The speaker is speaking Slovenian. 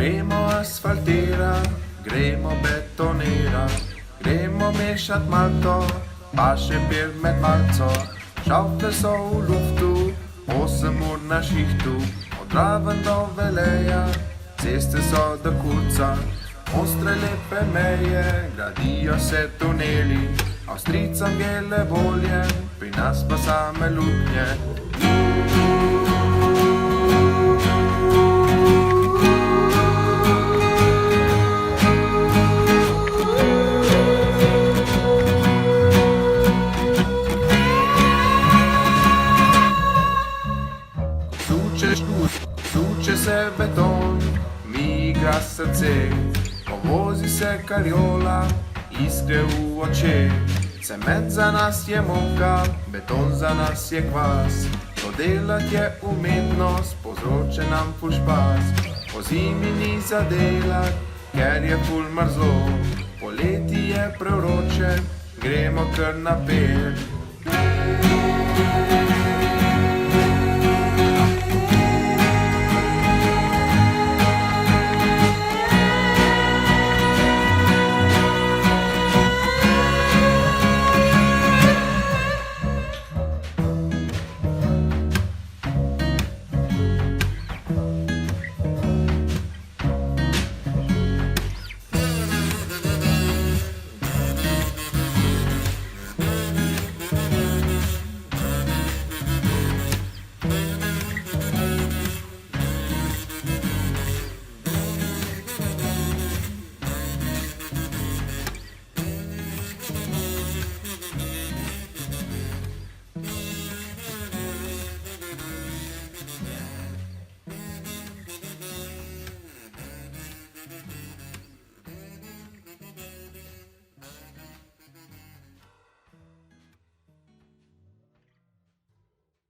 Gremo asfaltira, gremo betonira, gremo mešat malto, pa še pil med malco. Šaufe so v luftu, 8 ur na šihtu, od Raven do Veleja, ceste so do kurca, ostre lepe meje, gradijo se tuneli, Avstrijcam gele bolje, pri nas pa same luknje. Suče se beton, mi igra srce, povozi se kariola, iskre v oči. Cement za nas je moka, beton za nas je kvas, dodelat je umetnost, povzroče nam ful špas. Po zimi ni za delat, ker je ful mrzlo, poleti je prevroče, gremo kar napet.